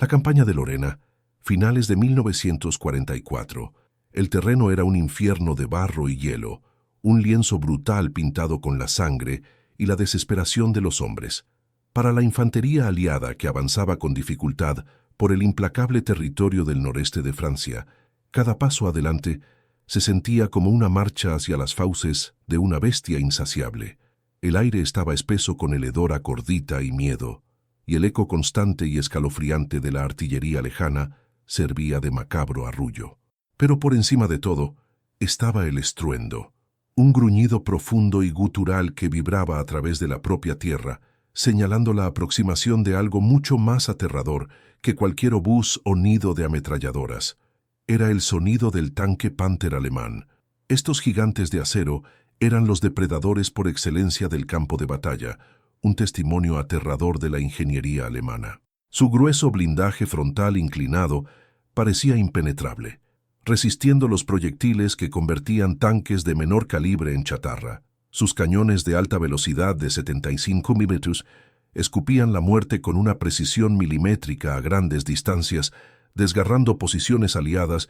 La campaña de Lorena, finales de 1944. El terreno era un infierno de barro y hielo, un lienzo brutal pintado con la sangre y la desesperación de los hombres. Para la infantería aliada que avanzaba con dificultad por el implacable territorio del noreste de Francia, cada paso adelante se sentía como una marcha hacia las fauces de una bestia insaciable. El aire estaba espeso con el hedor a cordita y miedo, y el eco constante y escalofriante de la artillería lejana servía de macabro arrullo. Pero por encima de todo estaba el estruendo, un gruñido profundo y gutural que vibraba a través de la propia tierra, señalando la aproximación de algo mucho más aterrador que cualquier obús o nido de ametralladoras. Era el sonido del tanque Panther alemán. Estos gigantes de acero eran los depredadores por excelencia del campo de batalla, un testimonio aterrador de la ingeniería alemana. Su grueso blindaje frontal inclinado parecía impenetrable, resistiendo los proyectiles que convertían tanques de menor calibre en chatarra. Sus cañones de alta velocidad de 75 milímetros escupían la muerte con una precisión milimétrica a grandes distancias, desgarrando posiciones aliadas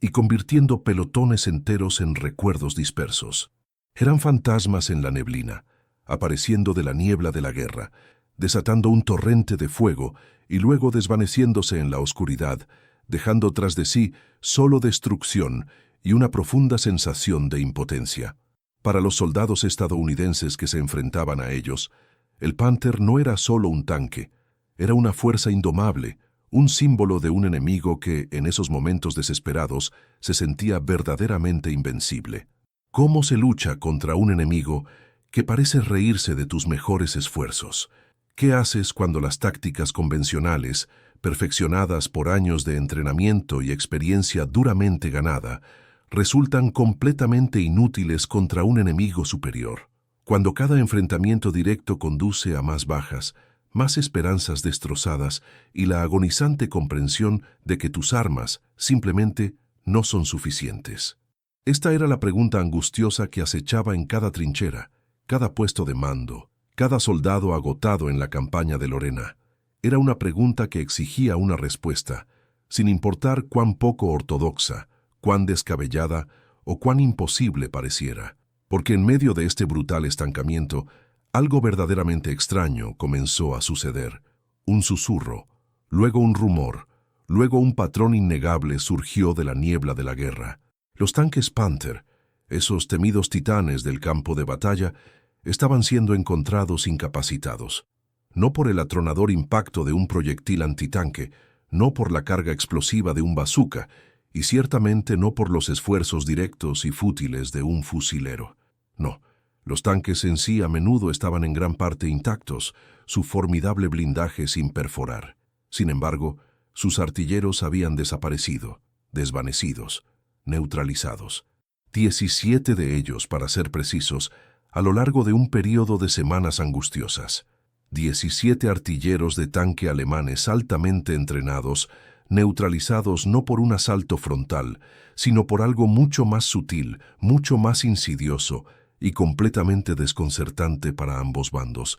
y convirtiendo pelotones enteros en recuerdos dispersos. Eran fantasmas en la neblina, apareciendo de la niebla de la guerra, desatando un torrente de fuego y luego desvaneciéndose en la oscuridad, dejando tras de sí solo destrucción y una profunda sensación de impotencia. Para los soldados estadounidenses que se enfrentaban a ellos, el Panther no era solo un tanque, era una fuerza indomable, un símbolo de un enemigo que, en esos momentos desesperados, se sentía verdaderamente invencible. ¿Cómo se lucha contra un enemigo que parece reírse de tus mejores esfuerzos? ¿Qué haces cuando las tácticas convencionales, perfeccionadas por años de entrenamiento y experiencia duramente ganada, resultan completamente inútiles contra un enemigo superior? Cuando cada enfrentamiento directo conduce a más bajas, más esperanzas destrozadas y la agonizante comprensión de que tus armas simplemente no son suficientes. Esta era la pregunta angustiosa que acechaba en cada trinchera, cada puesto de mando, cada soldado agotado en la campaña de Lorena. Era una pregunta que exigía una respuesta, sin importar cuán poco ortodoxa, cuán descabellada o cuán imposible pareciera, porque en medio de este brutal estancamiento, algo verdaderamente extraño comenzó a suceder. Un susurro, luego un rumor, luego un patrón innegable surgió de la niebla de la guerra. Los tanques Panther, esos temidos titanes del campo de batalla, estaban siendo encontrados incapacitados. No por el atronador impacto de un proyectil antitanque, no por la carga explosiva de un bazooka, y ciertamente no por los esfuerzos directos y fútiles de un fusilero. No, los tanques en sí a menudo estaban en gran parte intactos, su formidable blindaje sin perforar. Sin embargo, sus artilleros habían desaparecido, desvanecidos, neutralizados. 17 de ellos, para ser precisos, a lo largo de un período de semanas angustiosas. 17 artilleros de tanque alemanes altamente entrenados, neutralizados no por un asalto frontal, sino por algo mucho más sutil, mucho más insidioso y completamente desconcertante para ambos bandos.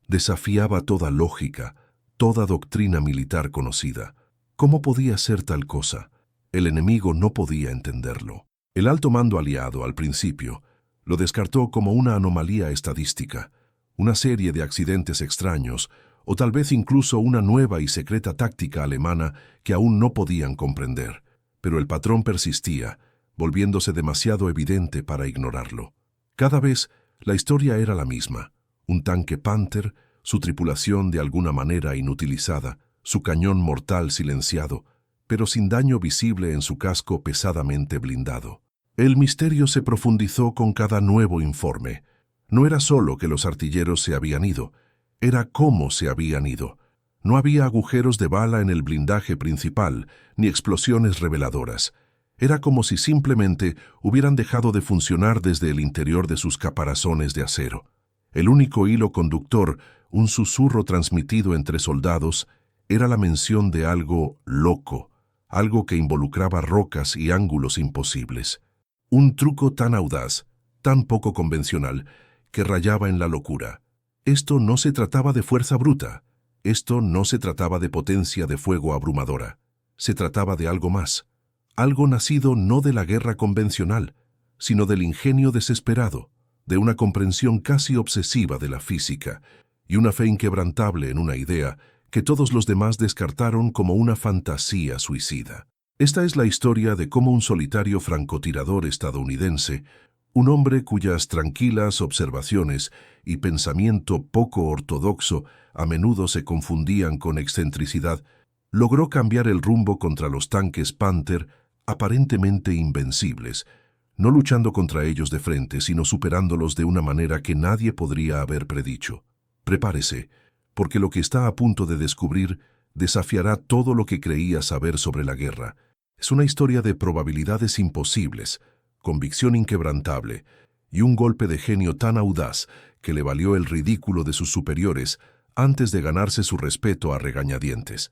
Desafiaba toda lógica, toda doctrina militar conocida. ¿Cómo podía ser tal cosa? El enemigo no podía entenderlo. El alto mando aliado, al principio, lo descartó como una anomalía estadística, una serie de accidentes extraños, o tal vez incluso una nueva y secreta táctica alemana que aún no podían comprender. Pero el patrón persistía, volviéndose demasiado evidente para ignorarlo. Cada vez la historia era la misma. Un tanque Panther, su tripulación de alguna manera inutilizada, su cañón mortal silenciado, pero sin daño visible en su casco pesadamente blindado. El misterio se profundizó con cada nuevo informe. No era solo que los artilleros se habían ido, era cómo se habían ido. No había agujeros de bala en el blindaje principal, ni explosiones reveladoras. Era como si simplemente hubieran dejado de funcionar desde el interior de sus caparazones de acero. El único hilo conductor, un susurro transmitido entre soldados, era la mención de algo loco, algo que involucraba rocas y ángulos imposibles. Un truco tan audaz, tan poco convencional, que rayaba en la locura. Esto no se trataba de fuerza bruta, Esto no se trataba de potencia de fuego abrumadora. Se trataba de algo más. Algo nacido no de la guerra convencional, sino del ingenio desesperado, de una comprensión casi obsesiva de la física y una fe inquebrantable en una idea que todos los demás descartaron como una fantasía suicida. Esta es la historia de cómo un solitario francotirador estadounidense, un hombre cuyas tranquilas observaciones y pensamiento poco ortodoxo a menudo se confundían con excentricidad, logró cambiar el rumbo contra los tanques Panther aparentemente invencibles, no luchando contra ellos de frente, sino superándolos de una manera que nadie podría haber predicho. Prepárese, porque lo que está a punto de descubrir desafiará todo lo que creía saber sobre la guerra. Es una historia de probabilidades imposibles, convicción inquebrantable y un golpe de genio tan audaz que le valió el ridículo de sus superiores antes de ganarse su respeto a regañadientes.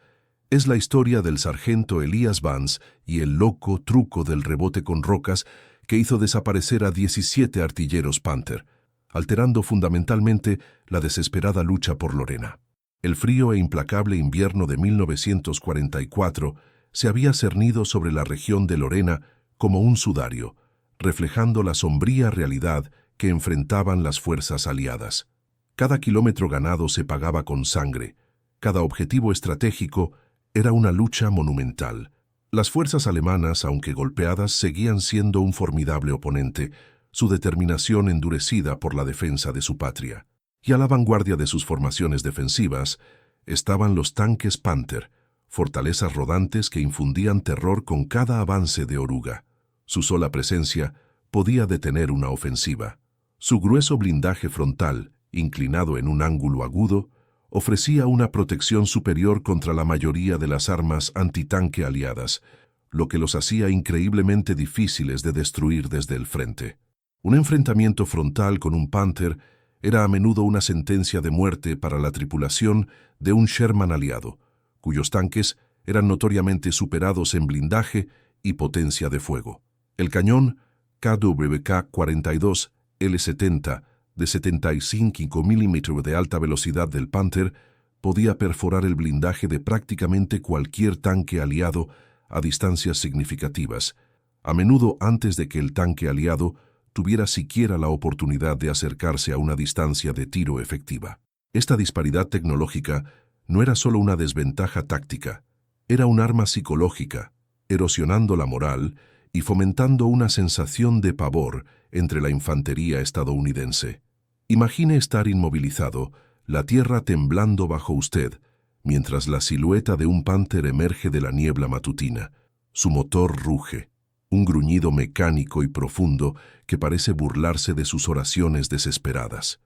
Es la historia del sargento Elias Vance y el loco truco del rebote con rocas que hizo desaparecer a 17 artilleros Panther, alterando fundamentalmente la desesperada lucha por Lorena. El frío e implacable invierno de 1944 se había cernido sobre la región de Lorena como un sudario, reflejando la sombría realidad que enfrentaban las fuerzas aliadas. Cada kilómetro ganado se pagaba con sangre, cada objetivo estratégico era una lucha monumental. Las fuerzas alemanas, aunque golpeadas, seguían siendo un formidable oponente, su determinación endurecida por la defensa de su patria. Y a la vanguardia de sus formaciones defensivas estaban los tanques Panther, fortalezas rodantes que infundían terror con cada avance de oruga. Su sola presencia podía detener una ofensiva. Su grueso blindaje frontal, inclinado en un ángulo agudo, ofrecía una protección superior contra la mayoría de las armas antitanque aliadas, lo que los hacía increíblemente difíciles de destruir desde el frente. Un enfrentamiento frontal con un Panther era a menudo una sentencia de muerte para la tripulación de un Sherman aliado, cuyos tanques eran notoriamente superados en blindaje y potencia de fuego. El cañón KWK-42 L70 de 75 mm de alta velocidad del Panther podía perforar el blindaje de prácticamente cualquier tanque aliado a distancias significativas, a menudo antes de que el tanque aliado tuviera siquiera la oportunidad de acercarse a una distancia de tiro efectiva. Esta disparidad tecnológica no era solo una desventaja táctica, era un arma psicológica, erosionando la moral y fomentando una sensación de pavor entre la infantería estadounidense. Imagine estar inmovilizado, la tierra temblando bajo usted, mientras la silueta de un Panther emerge de la niebla matutina. Su motor ruge, un gruñido mecánico y profundo que parece burlarse de sus oraciones desesperadas.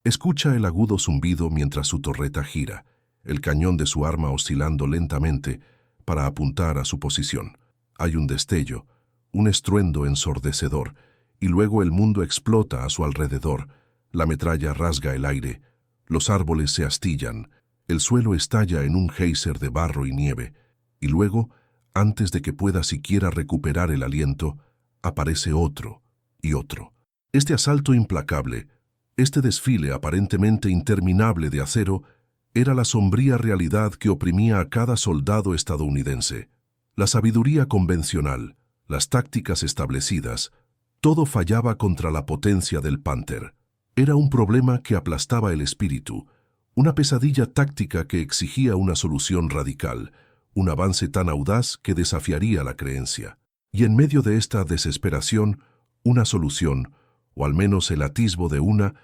Escucha el agudo zumbido mientras su torreta gira, el cañón de su arma oscilando lentamente para apuntar a su posición. Hay un destello, un estruendo ensordecedor, y luego el mundo explota a su alrededor. La metralla rasga el aire, los árboles se astillan, el suelo estalla en un geyser de barro y nieve, y luego, antes de que pueda siquiera recuperar el aliento, aparece otro y otro. Este asalto implacable, este desfile aparentemente interminable de acero, era la sombría realidad que oprimía a cada soldado estadounidense. La sabiduría convencional, las tácticas establecidas, todo fallaba contra la potencia del Panther. Era un problema que aplastaba el espíritu, una pesadilla táctica que exigía una solución radical, un avance tan audaz que desafiaría la creencia. Y en medio de esta desesperación, una solución, o al menos el atisbo de una,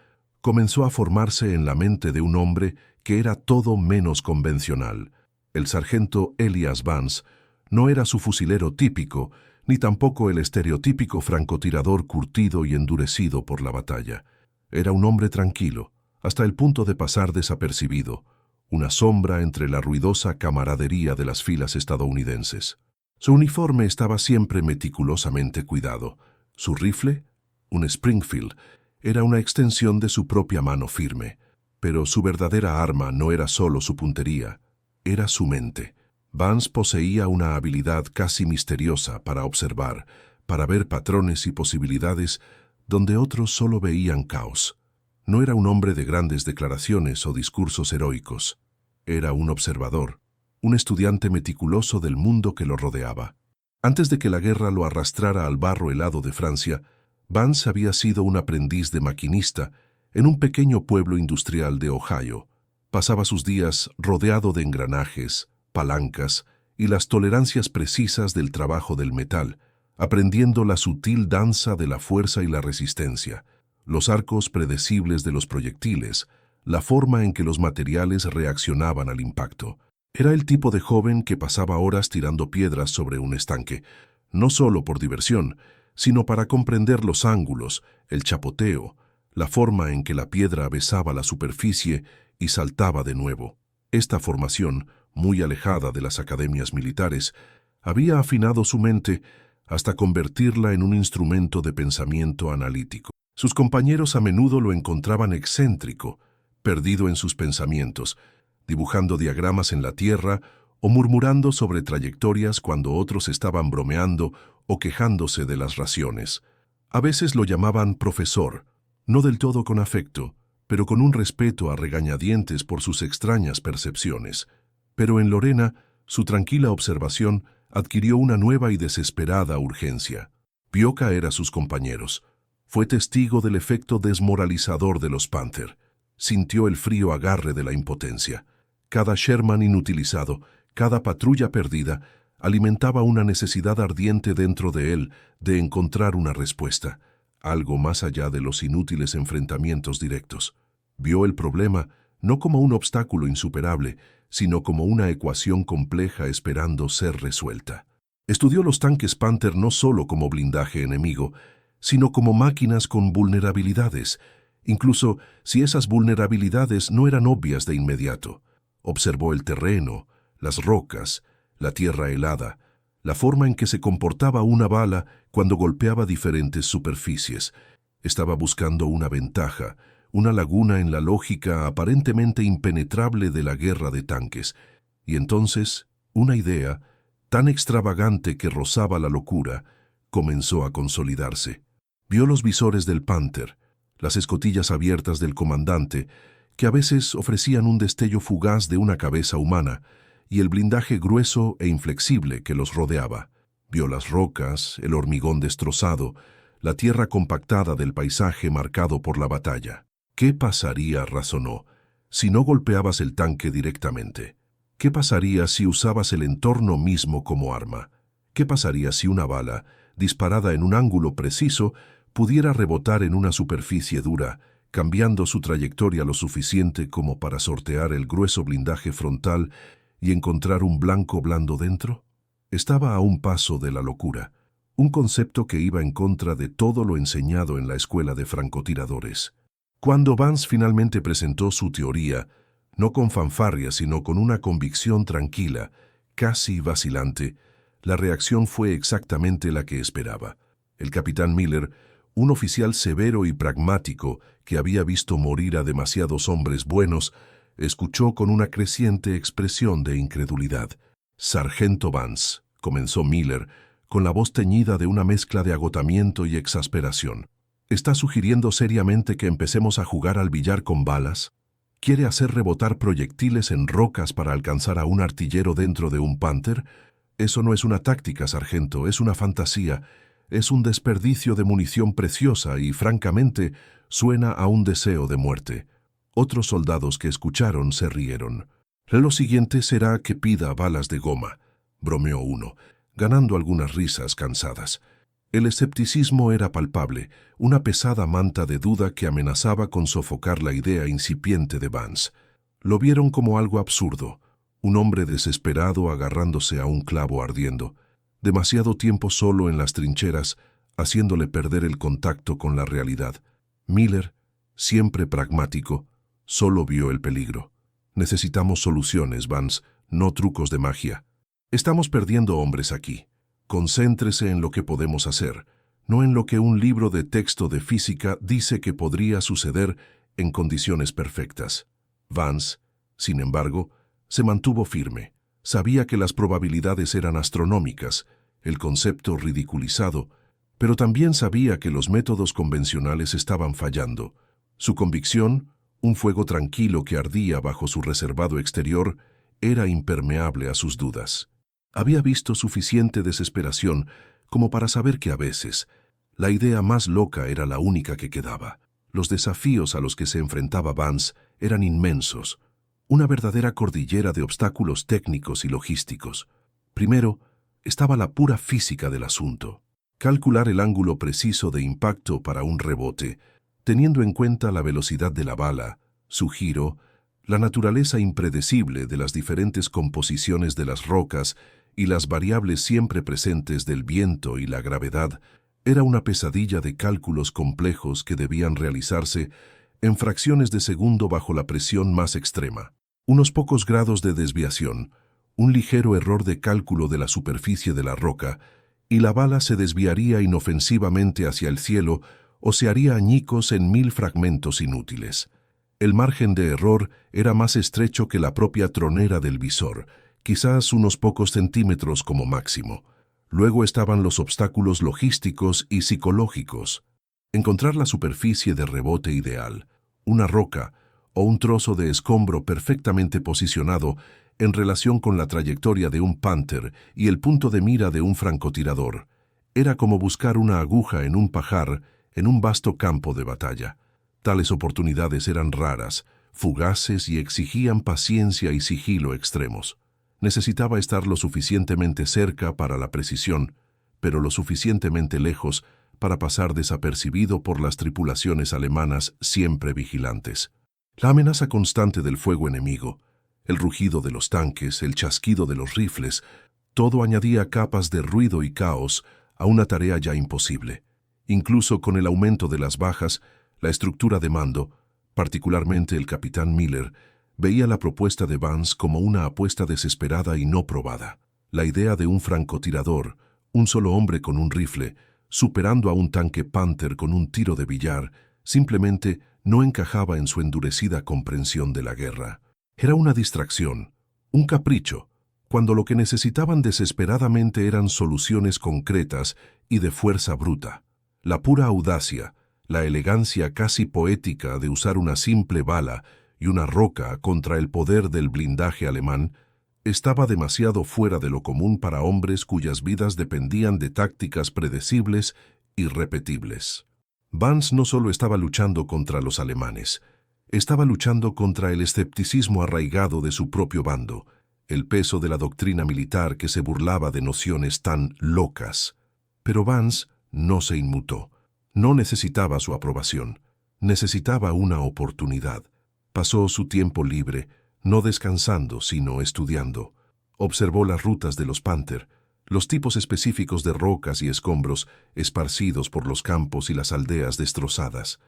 comenzó a formarse en la mente de un hombre que era todo menos convencional. El sargento Elias Vance no era su fusilero típico, ni tampoco el estereotípico francotirador curtido y endurecido por la batalla. Era un hombre tranquilo, hasta el punto de pasar desapercibido, una sombra entre la ruidosa camaradería de las filas estadounidenses. Su uniforme estaba siempre meticulosamente cuidado. Su rifle, un Springfield, era una extensión de su propia mano firme, pero su verdadera arma no era solo su puntería, era su mente. Vance poseía una habilidad casi misteriosa para observar, para ver patrones y posibilidades donde otros solo veían caos. No era un hombre de grandes declaraciones o discursos heroicos. Era un observador, un estudiante meticuloso del mundo que lo rodeaba. Antes de que la guerra lo arrastrara al barro helado de Francia, Vance había sido un aprendiz de maquinista en un pequeño pueblo industrial de Ohio. Pasaba sus días rodeado de engranajes, palancas y las tolerancias precisas del trabajo del metal, aprendiendo la sutil danza de la fuerza y la resistencia, los arcos predecibles de los proyectiles, la forma en que los materiales reaccionaban al impacto. Era el tipo de joven que pasaba horas tirando piedras sobre un estanque, no solo por diversión, sino para comprender los ángulos, el chapoteo, la forma en que la piedra besaba la superficie y saltaba de nuevo. Esta formación, muy alejada de las academias militares, había afinado su mente hasta convertirla en un instrumento de pensamiento analítico. Sus compañeros a menudo lo encontraban excéntrico, perdido en sus pensamientos, dibujando diagramas en la tierra o murmurando sobre trayectorias cuando otros estaban bromeando o quejándose de las raciones. A veces lo llamaban profesor, no del todo con afecto, pero con un respeto a regañadientes por sus extrañas percepciones. Pero en Lorena, su tranquila observación adquirió una nueva y desesperada urgencia. Vio caer a sus compañeros. Fue testigo del efecto desmoralizador de los Panther. Sintió el frío agarre de la impotencia. Cada Sherman inutilizado, cada patrulla perdida, alimentaba una necesidad ardiente dentro de él de encontrar una respuesta, algo más allá de los inútiles enfrentamientos directos. Vio el problema no como un obstáculo insuperable, sino como una ecuación compleja esperando ser resuelta. Estudió los tanques Panther no solo como blindaje enemigo, sino como máquinas con vulnerabilidades, incluso si esas vulnerabilidades no eran obvias de inmediato. Observó el terreno, las rocas, la tierra helada, la forma en que se comportaba una bala cuando golpeaba diferentes superficies. Estaba buscando una ventaja, una laguna en la lógica aparentemente impenetrable de la guerra de tanques, y entonces una idea, tan extravagante que rozaba la locura, comenzó a consolidarse. Vio los visores del Panther, las escotillas abiertas del comandante, que a veces ofrecían un destello fugaz de una cabeza humana, y el blindaje grueso e inflexible que los rodeaba. Vio las rocas, el hormigón destrozado, la tierra compactada del paisaje marcado por la batalla. ¿Qué pasaría, razonó, si no golpeabas el tanque directamente? ¿Qué pasaría si usabas el entorno mismo como arma? ¿Qué pasaría si una bala, disparada en un ángulo preciso, pudiera rebotar en una superficie dura, cambiando su trayectoria lo suficiente como para sortear el grueso blindaje frontal y encontrar un blanco blando dentro? Estaba a un paso de la locura, un concepto que iba en contra de todo lo enseñado en la escuela de francotiradores. Cuando Vance finalmente presentó su teoría, no con fanfarria sino con una convicción tranquila, casi vacilante, la reacción fue exactamente la que esperaba. El capitán Miller, un oficial severo y pragmático que había visto morir a demasiados hombres buenos, escuchó con una creciente expresión de incredulidad. «Sargento Vance», comenzó Miller, con la voz teñida de una mezcla de agotamiento y exasperación. ¿Está sugiriendo seriamente que empecemos a jugar al billar con balas? ¿Quiere hacer rebotar proyectiles en rocas para alcanzar a un artillero dentro de un Panther? Eso no es una táctica, sargento, es una fantasía. Es un desperdicio de munición preciosa y, francamente, suena a un deseo de muerte. Otros soldados que escucharon se rieron. Lo siguiente será que pida balas de goma, bromeó uno, ganando algunas risas cansadas. El escepticismo era palpable, una pesada manta de duda que amenazaba con sofocar la idea incipiente de Vance. Lo vieron como algo absurdo, un hombre desesperado agarrándose a un clavo ardiendo, demasiado tiempo solo en las trincheras, haciéndole perder el contacto con la realidad. Miller, siempre pragmático, solo vio el peligro. Necesitamos soluciones, Vance, no trucos de magia. Estamos perdiendo hombres aquí. Concéntrese en lo que podemos hacer, no en lo que un libro de texto de física dice que podría suceder en condiciones perfectas. Vance, sin embargo, se mantuvo firme. Sabía que las probabilidades eran astronómicas, el concepto ridiculizado, pero también sabía que los métodos convencionales estaban fallando. Su convicción, Un fuego tranquilo que ardía bajo su reservado exterior era impermeable a sus dudas. Había visto suficiente desesperación como para saber que a veces la idea más loca era la única que quedaba. Los desafíos a los que se enfrentaba Vance eran inmensos, una verdadera cordillera de obstáculos técnicos y logísticos. Primero, estaba la pura física del asunto. Calcular el ángulo preciso de impacto para un rebote, teniendo en cuenta la velocidad de la bala, su giro, la naturaleza impredecible de las diferentes composiciones de las rocas y las variables siempre presentes del viento y la gravedad, era una pesadilla de cálculos complejos que debían realizarse en fracciones de segundo bajo la presión más extrema. Unos pocos grados de desviación, un ligero error de cálculo de la superficie de la roca, y la bala se desviaría inofensivamente hacia el cielo o se haría añicos en 1000 fragmentos inútiles. El margen de error era más estrecho que la propia tronera del visor, quizás unos pocos centímetros como máximo. Luego estaban los obstáculos logísticos y psicológicos. Encontrar la superficie de rebote ideal, una roca o un trozo de escombro perfectamente posicionado en relación con la trayectoria de un Panther y el punto de mira de un francotirador, era como buscar una aguja en un pajar en un vasto campo de batalla. Tales oportunidades eran raras, fugaces y exigían paciencia y sigilo extremos. Necesitaba estar lo suficientemente cerca para la precisión, pero lo suficientemente lejos para pasar desapercibido por las tripulaciones alemanas siempre vigilantes. La amenaza constante del fuego enemigo, el rugido de los tanques, el chasquido de los rifles, todo añadía capas de ruido y caos a una tarea ya imposible. Incluso con el aumento de las bajas, la estructura de mando, particularmente el capitán Miller, veía la propuesta de Vance como una apuesta desesperada y no probada. La idea de un francotirador, un solo hombre con un rifle, superando a un tanque Panther con un tiro de billar, simplemente no encajaba en su endurecida comprensión de la guerra. Era una distracción, un capricho, cuando lo que necesitaban desesperadamente eran soluciones concretas y de fuerza bruta. La pura audacia, la elegancia casi poética de usar una simple bala y una roca contra el poder del blindaje alemán, estaba demasiado fuera de lo común para hombres cuyas vidas dependían de tácticas predecibles y repetibles. Vance no solo estaba luchando contra los alemanes, estaba luchando contra el escepticismo arraigado de su propio bando, el peso de la doctrina militar que se burlaba de nociones tan locas. Pero Vance no se inmutó. No necesitaba su aprobación, necesitaba una oportunidad. Pasó su tiempo libre, no descansando, sino estudiando. Observó las rutas de los Panther, los tipos específicos de rocas y escombros esparcidos por los campos y las aldeas destrozadas.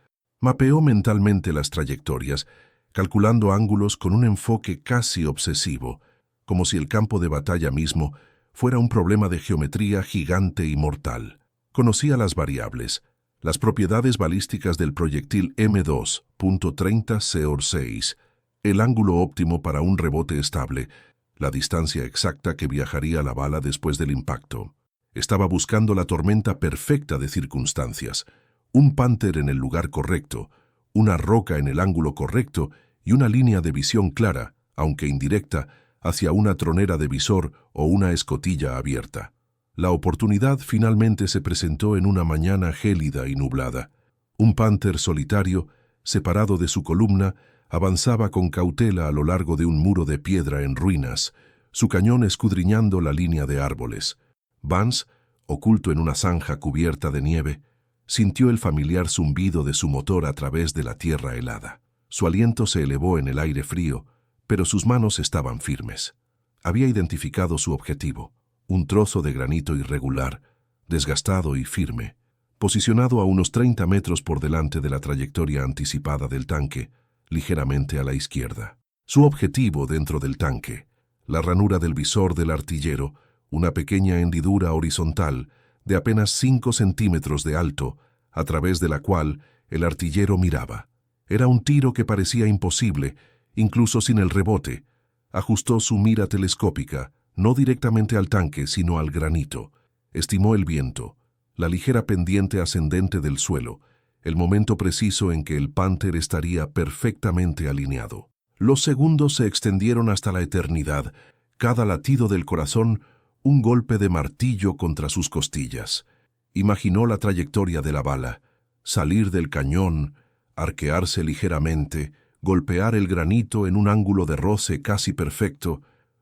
Mapeó mentalmente las trayectorias, calculando ángulos con un enfoque casi obsesivo, como si el campo de batalla mismo fuera un problema de geometría gigante y mortal. Conocía las variables, las propiedades balísticas del proyectil M2.30 Seor 6, el ángulo óptimo para un rebote estable, la distancia exacta que viajaría la bala después del impacto. Estaba buscando la tormenta perfecta de circunstancias, un Panther en el lugar correcto, una roca en el ángulo correcto y una línea de visión clara, aunque indirecta, hacia una tronera de visor o una escotilla abierta. La oportunidad finalmente se presentó en una mañana gélida y nublada. Un Panther solitario, separado de su columna, avanzaba con cautela a lo largo de un muro de piedra en ruinas, su cañón escudriñando la línea de árboles. Vance, oculto en una zanja cubierta de nieve, sintió el familiar zumbido de su motor a través de la tierra helada. Su aliento se elevó en el aire frío, pero sus manos estaban firmes. Había identificado su objetivo, un trozo de granito irregular, desgastado y firme, posicionado a unos 30 metros por delante de la trayectoria anticipada del tanque, ligeramente a la izquierda. Su objetivo dentro del tanque, la ranura del visor del artillero, una pequeña hendidura horizontal de apenas 5 centímetros de alto, a través de la cual el artillero miraba. Era un tiro que parecía imposible, incluso sin el rebote. Ajustó su mira telescópica, no directamente al tanque, sino al granito. Estimó el viento, la ligera pendiente ascendente del suelo, el momento preciso en que el Panther estaría perfectamente alineado. Los segundos se extendieron hasta la eternidad, cada latido del corazón un golpe de martillo contra sus costillas. Imaginó la trayectoria de la bala, salir del cañón, arquearse ligeramente, golpear el granito en un ángulo de roce casi perfecto,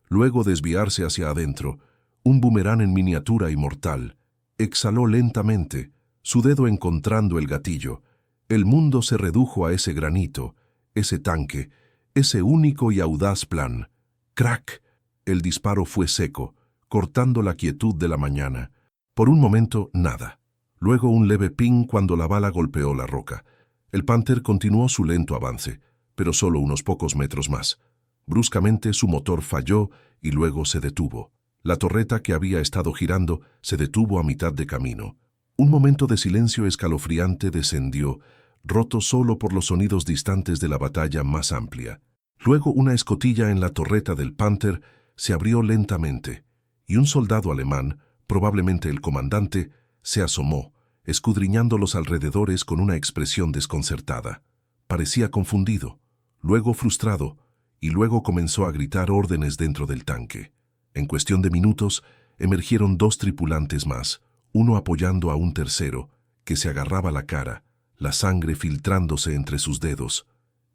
luego desviarse hacia adentro, un bumerán en miniatura y mortal. Exhaló lentamente, su dedo encontrando el gatillo. El mundo se redujo a ese granito, ese tanque, ese único y audaz plan. ¡Crack! El disparo fue seco, cortando la quietud de la mañana. Por un momento, nada. Luego un leve ping cuando la bala golpeó la roca. El Panther continuó su lento avance, pero solo unos pocos metros más. Bruscamente su motor falló y luego se detuvo. La torreta que había estado girando se detuvo a mitad de camino. Un momento de silencio escalofriante descendió, roto solo por los sonidos distantes de la batalla más amplia. Luego una escotilla en la torreta del Panther se abrió lentamente, y un soldado alemán, probablemente el comandante, se asomó, escudriñando los alrededores con una expresión desconcertada. Parecía confundido, luego frustrado, y luego comenzó a gritar órdenes dentro del tanque. En cuestión de minutos, emergieron 2 tripulantes más, uno apoyando a un tercero, que se agarraba la cara, la sangre filtrándose entre sus dedos.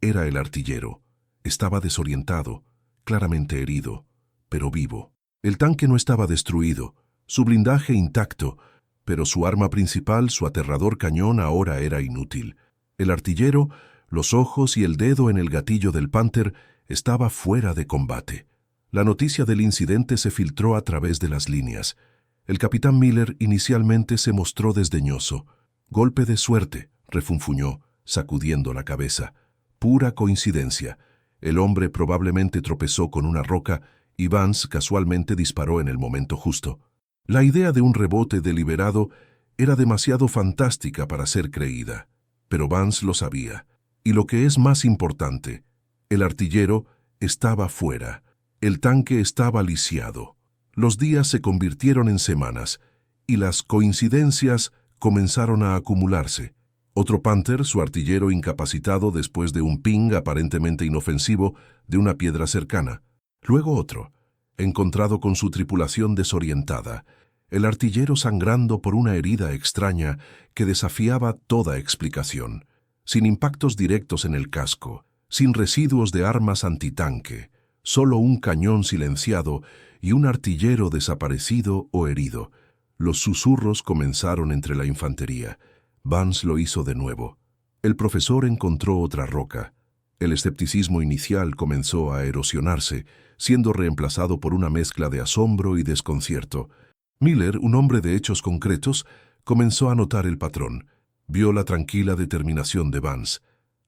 Era el artillero. Estaba desorientado, claramente herido, pero vivo. El tanque no estaba destruido, su blindaje intacto, pero su arma principal, su aterrador cañón, ahora era inútil. El artillero, los ojos y el dedo en el gatillo del Panther, estaba fuera de combate. La noticia del incidente se filtró a través de las líneas. El capitán Miller inicialmente se mostró desdeñoso. Golpe de suerte, refunfuñó, sacudiendo la cabeza. Pura coincidencia. El hombre probablemente tropezó con una roca y Vance casualmente disparó en el momento justo. La idea de un rebote deliberado era demasiado fantástica para ser creída, pero Vance lo sabía. Y lo que es más importante, el artillero estaba fuera. El tanque estaba lisiado. Los días se convirtieron en semanas y las coincidencias comenzaron a acumularse. Otro Panther, su artillero incapacitado después de un ping aparentemente inofensivo de una piedra cercana. Luego otro, encontrado con su tripulación desorientada, el artillero sangrando por una herida extraña que desafiaba toda explicación, sin impactos directos en el casco, sin residuos de armas antitanque, solo un cañón silenciado y un artillero desaparecido o herido. Los susurros comenzaron entre la infantería. Vance lo hizo de nuevo. El profesor encontró otra roca. El escepticismo inicial comenzó a erosionarse, siendo reemplazado por una mezcla de asombro y desconcierto. Miller, un hombre de hechos concretos, comenzó a notar el patrón. Vio la tranquila determinación de Vance,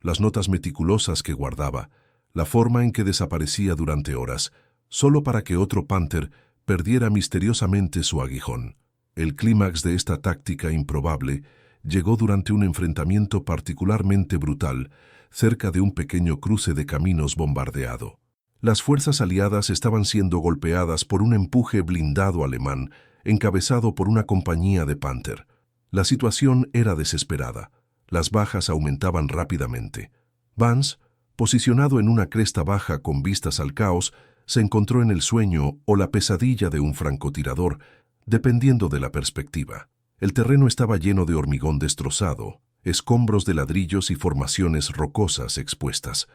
las notas meticulosas que guardaba, la forma en que desaparecía durante horas, solo para que otro Panther perdiera misteriosamente su aguijón. El clímax de esta táctica improbable llegó durante un enfrentamiento particularmente brutal, cerca de un pequeño cruce de caminos bombardeado. Las fuerzas aliadas estaban siendo golpeadas por un empuje blindado alemán, encabezado por una compañía de Panther. La situación era desesperada. Las bajas aumentaban rápidamente. Vance, posicionado en una cresta baja con vistas al caos, se encontró en el sueño o la pesadilla de un francotirador, dependiendo de la perspectiva. El terreno estaba lleno de hormigón destrozado, escombros de ladrillos y formaciones rocosas expuestas.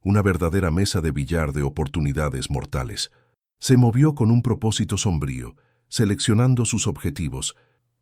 Una verdadera mesa de billar de oportunidades mortales. Se movió con un propósito sombrío, seleccionando sus objetivos,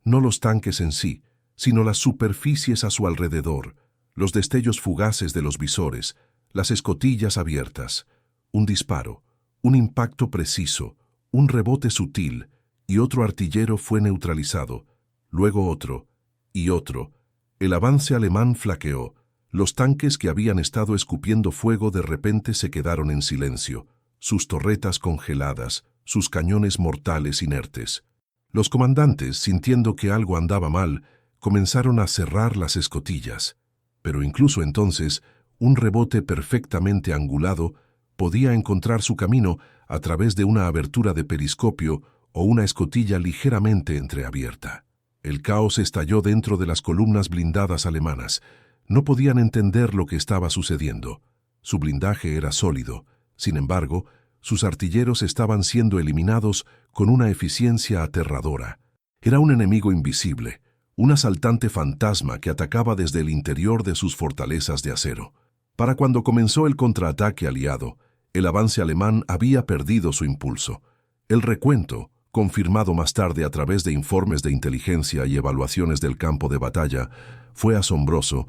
no los tanques en sí, sino las superficies a su alrededor, los destellos fugaces de los visores, las escotillas abiertas. Un disparo, un impacto preciso, un rebote sutil, y otro artillero fue neutralizado. Luego otro, y otro. El avance alemán flaqueó. Los tanques que habían estado escupiendo fuego de repente se quedaron en silencio, sus torretas congeladas, sus cañones mortales inertes. Los comandantes, sintiendo que algo andaba mal, comenzaron a cerrar las escotillas. Pero incluso entonces, un rebote perfectamente angulado podía encontrar su camino a través de una abertura de periscopio o una escotilla ligeramente entreabierta. El caos estalló dentro de las columnas blindadas alemanas. No podían entender lo que estaba sucediendo. Su blindaje era sólido. Sin embargo, sus artilleros estaban siendo eliminados con una eficiencia aterradora. Era un enemigo invisible, un asaltante fantasma que atacaba desde el interior de sus fortalezas de acero. Para cuando comenzó el contraataque aliado, el avance alemán había perdido su impulso. El recuento, confirmado más tarde a través de informes de inteligencia y evaluaciones del campo de batalla, fue asombroso.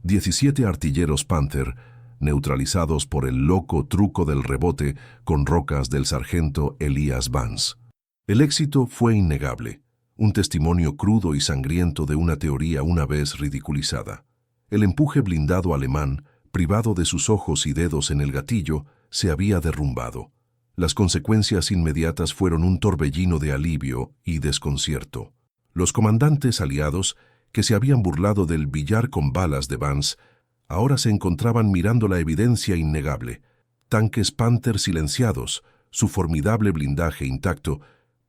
17 artilleros Panther, neutralizados por el loco truco del rebote con rocas del sargento Elias Vance. El éxito fue innegable, un testimonio crudo y sangriento de una teoría una vez ridiculizada. El empuje blindado alemán, privado de sus ojos y dedos en el gatillo, se había derrumbado. Las consecuencias inmediatas fueron un torbellino de alivio y desconcierto. Los comandantes aliados, que se habían burlado del billar con balas de Vance, ahora se encontraban mirando la evidencia innegable. Tanques Panther silenciados, su formidable blindaje intacto,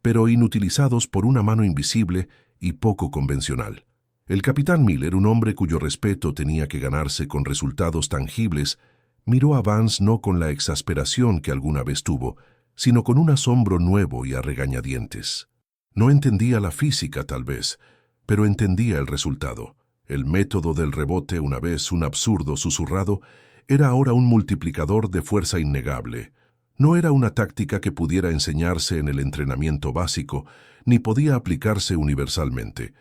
pero inutilizados por una mano invisible y poco convencional. El capitán Miller, un hombre cuyo respeto tenía que ganarse con resultados tangibles, miró a Vance no con la exasperación que alguna vez tuvo, sino con un asombro nuevo y a regañadientes. No entendía la física, tal vez, pero entendía el resultado. El método del rebote, una vez un absurdo susurrado, era ahora un multiplicador de fuerza innegable. No era una táctica que pudiera enseñarse en el entrenamiento básico, ni podía aplicarse universalmente.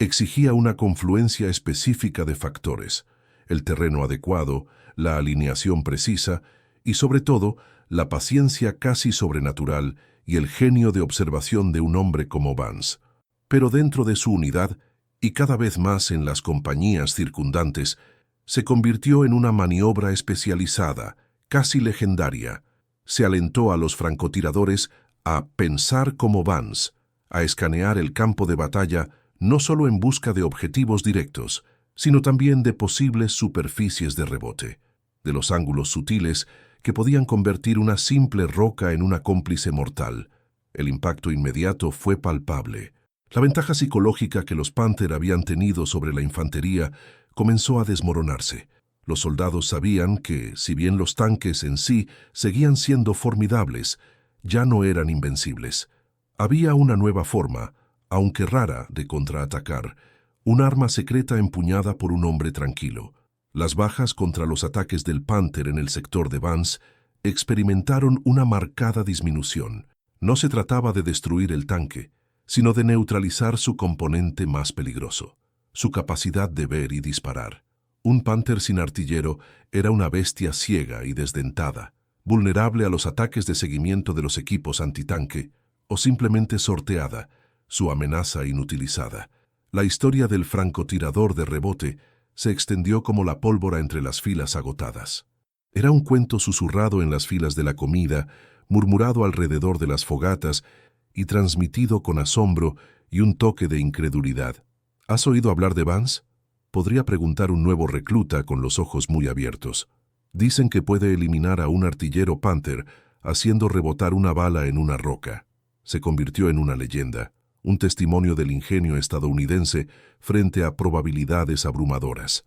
Exigía una confluencia específica de factores: el terreno adecuado, la alineación precisa y, sobre todo, la paciencia casi sobrenatural y el genio de observación de un hombre como Vance. Pero dentro de su unidad, y cada vez más en las compañías circundantes, se convirtió en una maniobra especializada, casi legendaria. Se alentó a los francotiradores a pensar como Vance, a escanear el campo de batalla no solo en busca de objetivos directos, sino también de posibles superficies de rebote, de los ángulos sutiles que podían convertir una simple roca en una cómplice mortal. El impacto inmediato fue palpable. La ventaja psicológica que los Panther habían tenido sobre la infantería comenzó a desmoronarse. Los soldados sabían que, si bien los tanques en sí seguían siendo formidables, ya no eran invencibles. Había una nueva forma, aunque rara, de contraatacar, un arma secreta empuñada por un hombre tranquilo. Las bajas contra los ataques del Panther en el sector de Vance experimentaron una marcada disminución. No se trataba de destruir el tanque, sino de neutralizar su componente más peligroso, su capacidad de ver y disparar. Un Panther sin artillero era una bestia ciega y desdentada, vulnerable a los ataques de seguimiento de los equipos antitanque, o simplemente sorteada, su amenaza inutilizada. La historia del francotirador de rebote se extendió como la pólvora entre las filas agotadas. Era un cuento susurrado en las filas de la comida, murmurado alrededor de las fogatas y transmitido con asombro y un toque de incredulidad. ¿Has oído hablar de Vance?, podría preguntar un nuevo recluta con los ojos muy abiertos. Dicen que puede eliminar a un artillero Panther haciendo rebotar una bala en una roca. Se convirtió en una leyenda, un testimonio del ingenio estadounidense frente a probabilidades abrumadoras.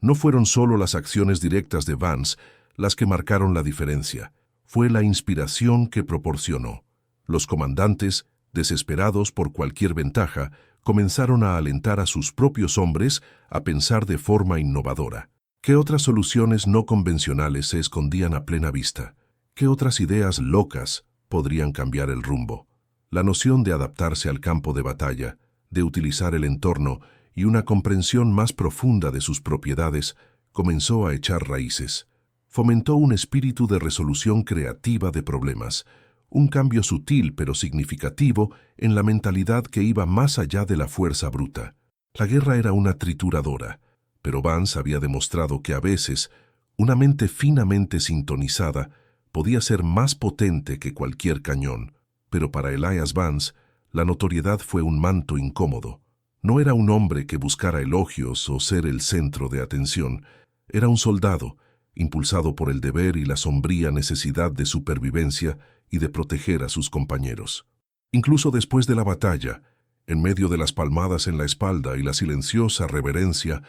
No fueron solo las acciones directas de Vance las que marcaron la diferencia, fue la inspiración que proporcionó. Los comandantes, desesperados por cualquier ventaja, comenzaron a alentar a sus propios hombres a pensar de forma innovadora. ¿Qué otras soluciones no convencionales se escondían a plena vista? ¿Qué otras ideas locas podrían cambiar el rumbo? La noción de adaptarse al campo de batalla, de utilizar el entorno y una comprensión más profunda de sus propiedades comenzó a echar raíces. Fomentó un espíritu de resolución creativa de problemas, un cambio sutil pero significativo en la mentalidad que iba más allá de la fuerza bruta. La guerra era una trituradora, pero Vance había demostrado que a veces una mente finamente sintonizada podía ser más potente que cualquier cañón. Pero para Elias Vance, la notoriedad fue un manto incómodo. No era un hombre que buscara elogios o ser el centro de atención. Era un soldado, impulsado por el deber y la sombría necesidad de supervivencia y de proteger a sus compañeros. Incluso después de la batalla, En medio de las palmadas en la espalda y la silenciosa reverencia,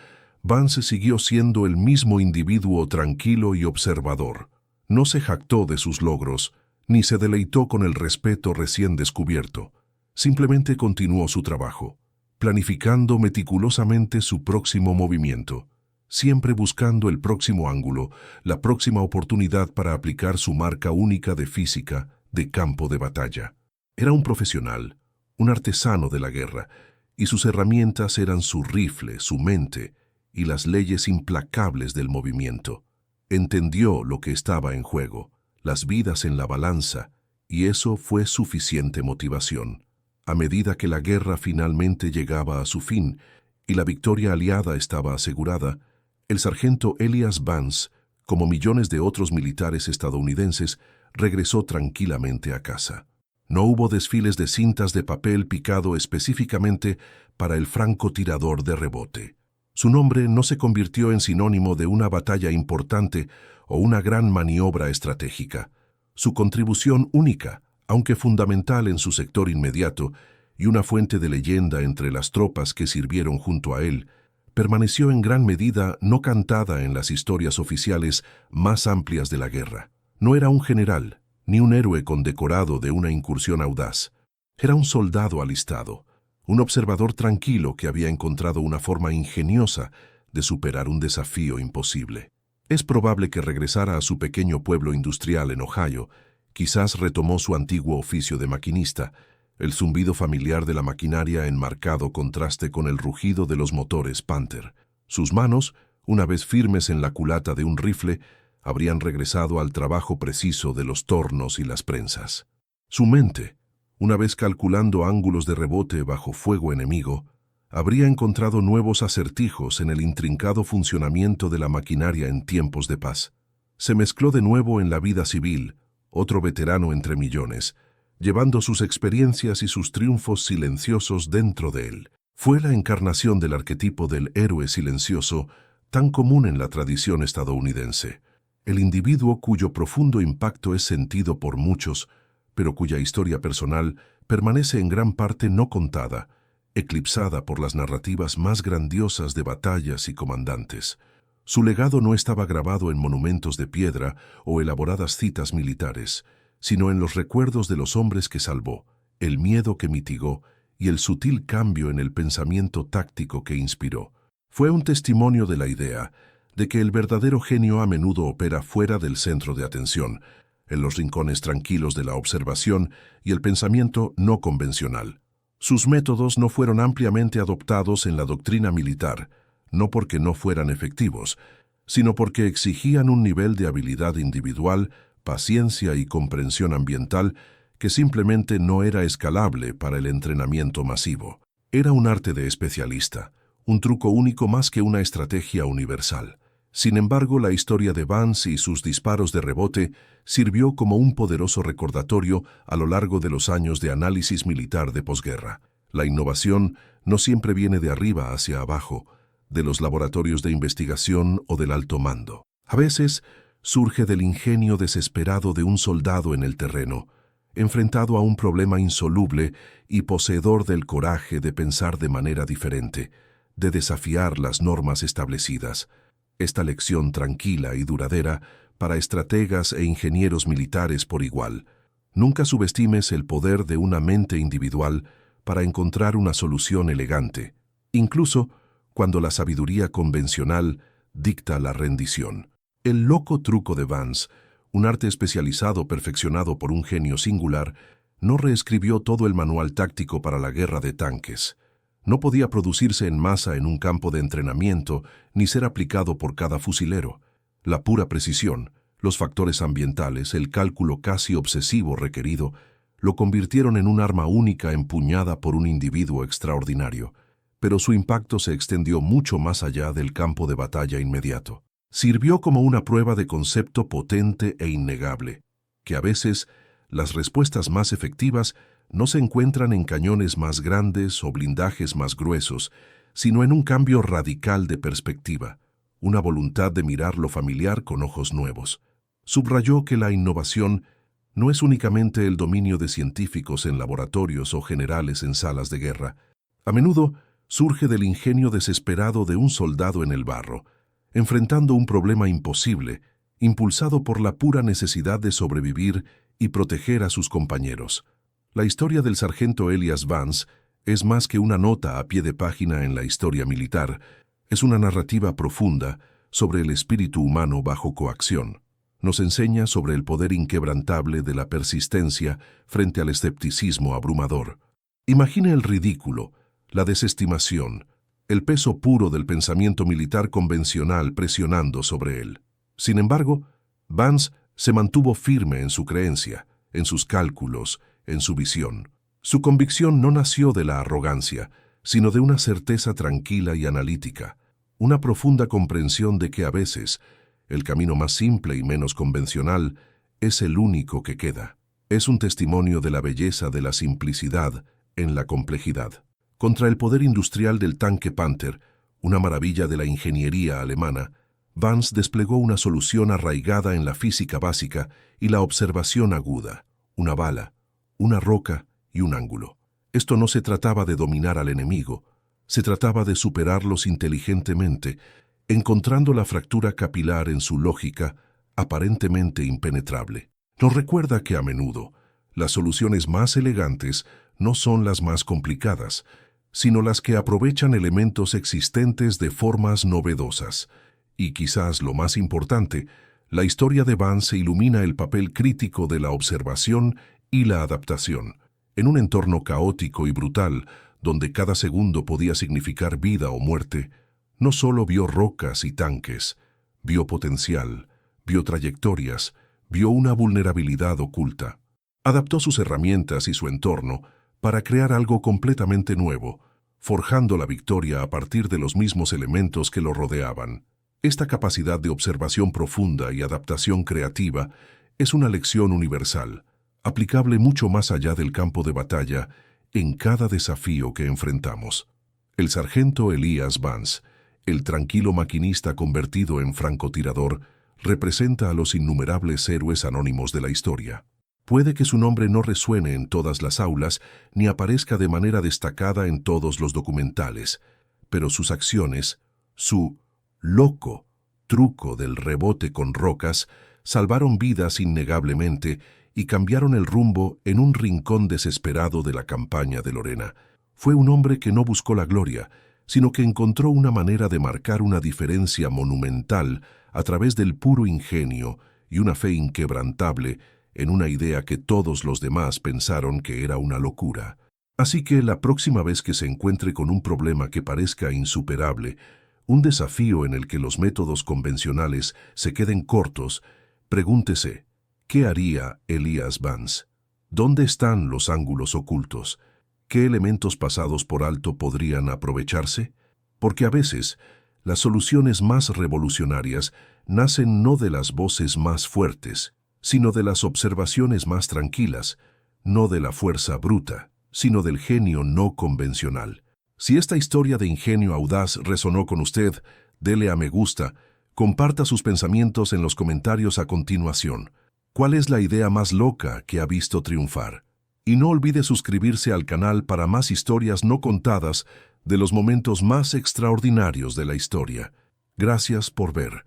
Vance siguió siendo el mismo individuo tranquilo y observador. No se jactó de sus logros, ni se deleitó con el respeto recién descubierto. Simplemente continuó su trabajo, planificando meticulosamente su próximo movimiento, siempre buscando el próximo ángulo, la próxima oportunidad para aplicar su marca única de física, de campo de batalla. Era un profesional, un artesano de la guerra, y sus herramientas eran su rifle, su mente y las leyes implacables del movimiento. Entendió lo que estaba en juego, las vidas en la balanza, y eso fue suficiente motivación. A medida que la guerra finalmente llegaba a su fin y la victoria aliada estaba asegurada, el sargento Elias Vance, como millones de otros militares estadounidenses, regresó tranquilamente a casa. No hubo desfiles de cintas de papel picado específicamente para el francotirador de rebote. Su nombre no se convirtió en sinónimo de una batalla importante o una gran maniobra estratégica. Su contribución única, aunque fundamental en su sector inmediato, y una fuente de leyenda entre las tropas que sirvieron junto a él, permaneció en gran medida no cantada en las historias oficiales más amplias de la guerra. No era un general, ni un héroe condecorado de una incursión audaz. Era un soldado alistado, un observador tranquilo que había encontrado una forma ingeniosa de superar un desafío imposible. Es probable que regresara a su pequeño pueblo industrial en Ohio. Quizás retomó su antiguo oficio de maquinista, el zumbido familiar de la maquinaria en marcado contraste con el rugido de los motores Panther. Sus manos, una vez firmes en la culata de un rifle, habrían regresado al trabajo preciso de los tornos y las prensas. Su mente, una vez calculando ángulos de rebote bajo fuego enemigo, habría encontrado nuevos acertijos en el intrincado funcionamiento de la maquinaria en tiempos de paz. Se mezcló de nuevo en la vida civil, otro veterano entre millones, llevando sus experiencias y sus triunfos silenciosos dentro de él. Fue la encarnación del arquetipo del héroe silencioso, tan común en la tradición estadounidense. El individuo cuyo profundo impacto es sentido por muchos, pero cuya historia personal permanece en gran parte no contada, eclipsada por las narrativas más grandiosas de batallas y comandantes. Su legado no estaba grabado en monumentos de piedra o elaboradas citas militares, sino en los recuerdos de los hombres que salvó, el miedo que mitigó y el sutil cambio en el pensamiento táctico que inspiró. Fue un testimonio de la idea de que el verdadero genio a menudo opera fuera del centro de atención, en los rincones tranquilos de la observación y el pensamiento no convencional. Sus métodos no fueron ampliamente adoptados en la doctrina militar, no porque no fueran efectivos, sino porque exigían un nivel de habilidad individual, paciencia y comprensión ambiental que simplemente no era escalable para el entrenamiento masivo. Era un arte de especialista, un truco único más que una estrategia universal. Sin embargo, la historia de Vance y sus disparos de rebote sirvió como un poderoso recordatorio a lo largo de los años de análisis militar de posguerra. La innovación no siempre viene de arriba hacia abajo, de los laboratorios de investigación o del alto mando. A veces, surge del ingenio desesperado de un soldado en el terreno, enfrentado a un problema insoluble y poseedor del coraje de pensar de manera diferente, de desafiar las normas establecidas. Esta lección tranquila y duradera para estrategas e ingenieros militares por igual. Nunca subestimes el poder de una mente individual para encontrar una solución elegante, incluso cuando la sabiduría convencional dicta la rendición. El loco truco de Vance, un arte especializado perfeccionado por un genio singular, no reescribió todo el manual táctico para la guerra de tanques. No podía producirse en masa en un campo de entrenamiento ni ser aplicado por cada fusilero. La pura precisión, los factores ambientales, el cálculo casi obsesivo requerido, lo convirtieron en un arma única empuñada por un individuo extraordinario. Pero su impacto se extendió mucho más allá del campo de batalla inmediato. Sirvió como una prueba de concepto potente e innegable, que a veces las respuestas más efectivas no se encuentran en cañones más grandes o blindajes más gruesos, sino en un cambio radical de perspectiva, una voluntad de mirar lo familiar con ojos nuevos. Subrayó que la innovación no es únicamente el dominio de científicos en laboratorios o generales en salas de guerra, A menudo surge del ingenio desesperado de un soldado en el barro, enfrentando un problema imposible, impulsado por la pura necesidad de sobrevivir y proteger a sus compañeros. La historia del sargento Elias Vance es más que una nota a pie de página en la historia militar, es una narrativa profunda sobre el espíritu humano bajo coacción. Nos enseña sobre el poder inquebrantable de la persistencia frente al escepticismo abrumador. Imagine el ridículo, la desestimación, el peso puro del pensamiento militar convencional presionando sobre él. Sin embargo, Vance se mantuvo firme en su creencia, en sus cálculos, en su visión. Su convicción no nació de la arrogancia, sino de una certeza tranquila y analítica, una profunda comprensión de que a veces el camino más simple y menos convencional es el único que queda. Es un testimonio de la belleza de la simplicidad en la complejidad. Contra el poder industrial del tanque Panther, una maravilla de la ingeniería alemana, Vance desplegó una solución arraigada en la física básica y la observación aguda, una bala, una roca y un ángulo. Esto no se trataba de dominar al enemigo, se trataba de superarlos inteligentemente, encontrando la fractura capilar en su lógica aparentemente impenetrable. Nos recuerda que a menudo las soluciones más elegantes no son las más complicadas, sino las que aprovechan elementos existentes de formas novedosas. Y quizás lo más importante, la historia de Vance ilumina el papel crítico de la observación y la adaptación. En un entorno caótico y brutal, donde cada segundo podía significar vida o muerte, no solo vio rocas y tanques, vio potencial, vio trayectorias, vio una vulnerabilidad oculta. Adaptó sus herramientas y su entorno para crear algo completamente nuevo, forjando la victoria a partir de los mismos elementos que lo rodeaban. Esta capacidad de observación profunda y adaptación creativa es una lección universal, aplicable mucho más allá del campo de batalla en cada desafío que enfrentamos. El sargento Elias Vance, el tranquilo maquinista convertido en francotirador, representa a los innumerables héroes anónimos de la historia. Puede que su nombre no resuene en todas las aulas ni aparezca de manera destacada en todos los documentales, pero sus acciones, su loco truco del rebote con rocas, salvaron vidas innegablemente y cambiaron el rumbo en un rincón desesperado de la campaña de Lorena. Fue un hombre que no buscó la gloria, sino que encontró una manera de marcar una diferencia monumental a través del puro ingenio y una fe inquebrantable en una idea que todos los demás pensaron que era una locura. Así que la próxima vez que se encuentre con un problema que parezca insuperable, un desafío en el que los métodos convencionales se queden cortos, pregúntese, ¿qué haría Elias Vance? ¿Dónde están los ángulos ocultos? ¿Qué elementos pasados por alto podrían aprovecharse? Porque a veces, las soluciones más revolucionarias nacen no de las voces más fuertes, sino de las observaciones más tranquilas, no de la fuerza bruta, sino del genio no convencional. Si esta historia de ingenio audaz resonó con usted, dele a me gusta, comparta sus pensamientos en los comentarios a continuación. ¿Cuál es la idea más loca que ha visto triunfar? Y no olvide suscribirse al canal para más historias no contadas de los momentos más extraordinarios de la historia. Gracias por ver.